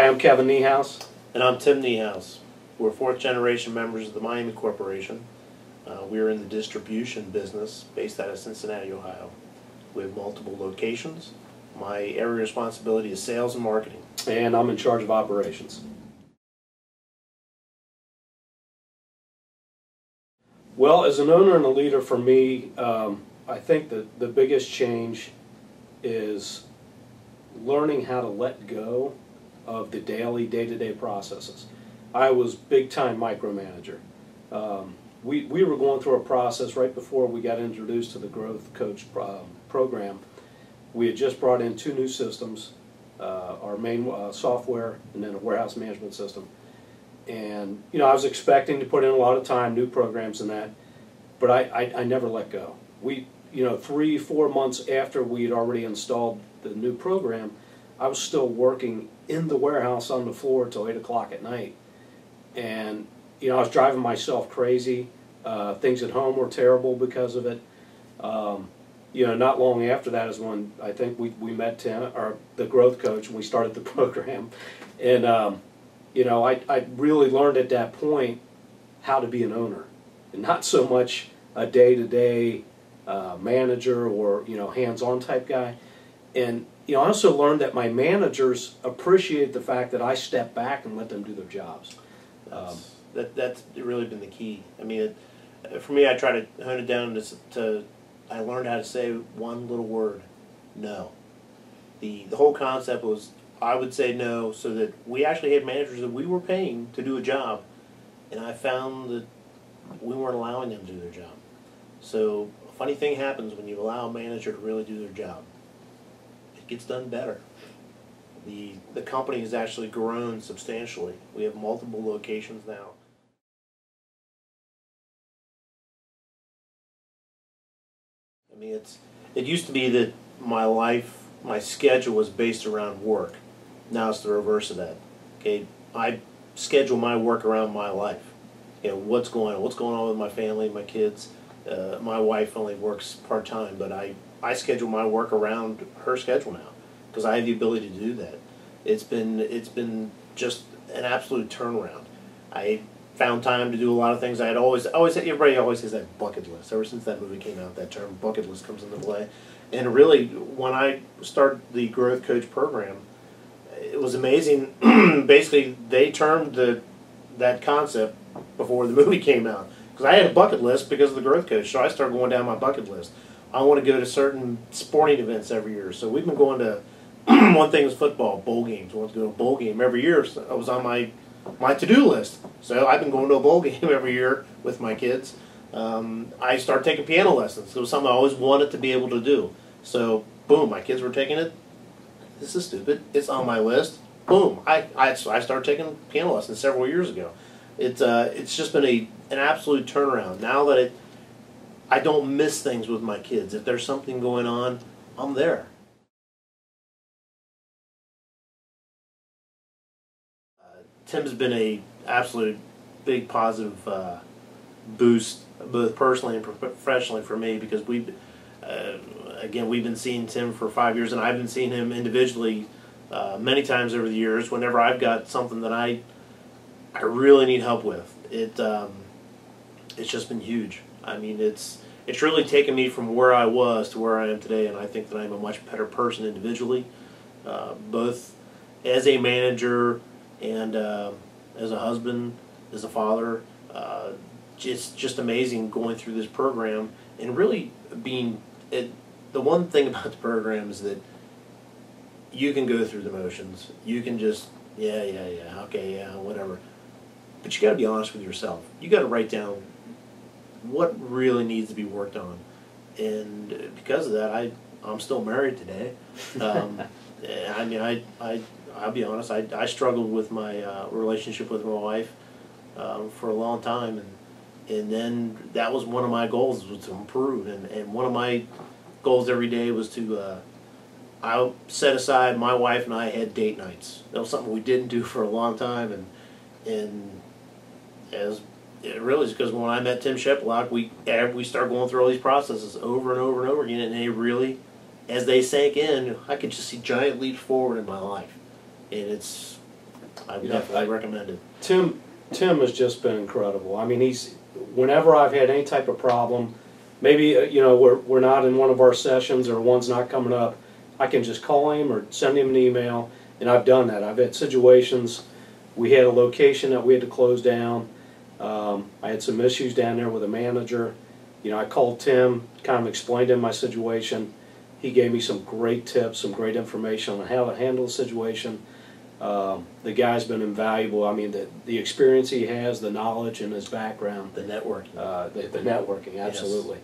I'm Kevin Niehaus. And I'm Tim Niehaus. We're fourth generation members of the Miami Corporation. We're in the distribution business based out of Cincinnati, Ohio. We have multiple locations. My area of responsibility is sales and marketing. And I'm in charge of operations. Well, as an owner and a leader for me, I think that the biggest change is learning how to let go of the daily, day-to-day processes. I was big-time micromanager. We were going through a process right before we got introduced to the Growth Coach program. We had just brought in 2 new systems, our main software and then a warehouse management system. And I was expecting to put in a lot of time, new programs and that, but I never let go. 3-4 months after we had already installed the new program, I was still working in the warehouse on the floor till 8 o'clock at night. And I was driving myself crazy. Things at home were terrible because of it. Not long after that is when I think we met Tim, or the growth coach, and we started the program. And I really learned at that point how to be an owner, and not so much a day-to-day manager or hands-on type guy. And I also learned that my managers appreciate the fact that I step back and let them do their jobs. That's really been the key. I mean, for me, I try to hone it down to I learned how to say one little word: no. The whole concept was I would say no, so that we actually had managers that we were paying to do a job, and I found that we weren't allowing them to do their job. So a funny thing happens when you allow a manager to really do their job. It gets done better. The company has actually grown substantially. We have multiple locations now. I mean, it used to be that my schedule was based around work. Now it's the reverse of that. Okay, I schedule my work around my life. What's going on with my family, my kids. My wife only works part-time, but I schedule my work around her schedule now because I have the ability to do that. It's been just an absolute turnaround. I found time to do a lot of things. Everybody always has that bucket list. Ever since that movie came out, that term bucket list comes into play. And really, when I started the Growth Coach program, it was amazing. Basically, they termed that concept before the movie came out. Because I had a bucket list because of the Growth Coach, so I started going down my bucket list. I want to go to certain sporting events every year. So we've been going to, one thing is football, bowl games. I want to go to a bowl game every year. So I was on my to-do list. So I've been going to a bowl game every year with my kids. I started taking piano lessons. It was something I always wanted to be able to do. So, boom, my kids were taking it. This is stupid. It's on my list. Boom, I started taking piano lessons several years ago. It's just been an absolute turnaround. Now that I don't miss things with my kids. If there's something going on, I'm there. Tim's been a absolute big positive boost, both personally and professionally for me, because we've been seeing Tim for 5 years, and I've been seeing him individually many times over the years. Whenever I've got something that I really need help with, it's just been huge. I mean, it's really taken me from where I was to where I am today, and I think that I'm a much better person individually, both as a manager and as a husband, as a father. It's just amazing going through this program and really being the one thing about the program is that you can go through the motions. You can just whatever. But you got to be honest with yourself. You got to write down what really needs to be worked on, and because of that, I'm still married today. I mean, I'll be honest. I struggled with my relationship with my wife for a long time, and then that was one of my goals, was to improve. And one of my goals every day was to I set aside. My wife and I had date nights. That was something we didn't do for a long time, and as it really is because when I met Tim Sheplock, we started going through all these processes over and over and over again, and they really, as they sank in, I could just see giant leaps forward in my life, and I You know, definitely recommend it. Tim has just been incredible. I mean, whenever I've had any type of problem, maybe you know we're not in one of our sessions or one's not coming up, I can just call him or send him an email, and I've done that. I've had situations. We had a location that we had to close down. I had some issues down there with a manager. You know, I called Tim, kind of explained to him my situation. He gave me some great tips, some great information on how to handle the situation. The guy's been invaluable. I mean, the experience he has, the knowledge and his background. The networking. The networking, absolutely.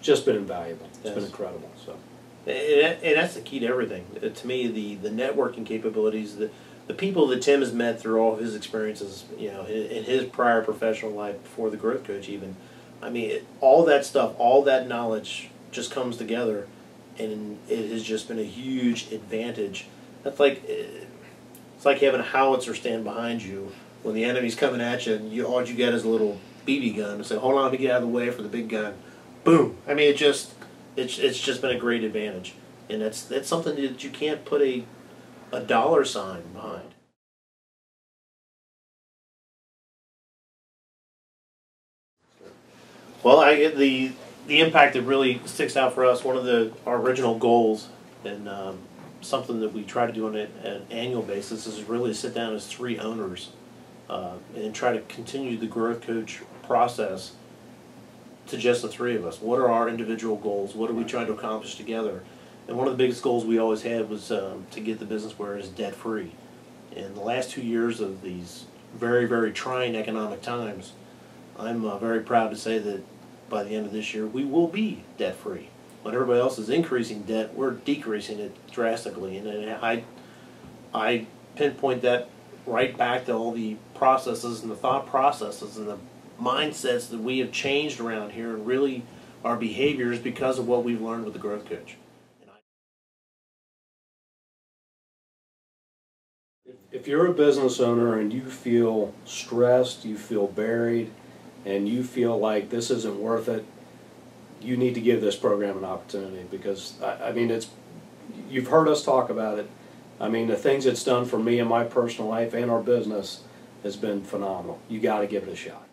Just been invaluable. It's been incredible. So, and that's the key to everything. To me, the networking capabilities, the people that Tim has met through all of his experiences, you know, in his prior professional life before the growth coach even, I mean, all that stuff, all that knowledge just comes together, and it has just been a huge advantage. That's like, it's like having a howitzer stand behind you when the enemy's coming at you, and all you get is a little BB gun to say, hold on, to get out of the way for the big gun. Boom. I mean, it's just been a great advantage, and that's something that you can't put a dollar sign behind. Well, the impact that really sticks out for us, one of our original goals, and something that we try to do on an annual basis, is really to sit down as 3 owners and try to continue the growth coach process to just the 3 of us. What are our individual goals? What are we trying to accomplish together? And one of the biggest goals we always had was to get the business where it is debt-free. In the last 2 years of these very, very trying economic times, I'm very proud to say that by the end of this year, we will be debt-free. When everybody else is increasing debt, we're decreasing it drastically. And I pinpoint that right back to all the processes and the thought processes and the mindsets that we have changed around here, and really our behaviors because of what we've learned with the growth coach. if you're a business owner and you feel stressed, you feel buried, and you feel like this isn't worth it, you need to give this program an opportunity, because I mean, you've heard us talk about it. I mean, the things it's done for me in my personal life and our business has been phenomenal. You got to give it a shot.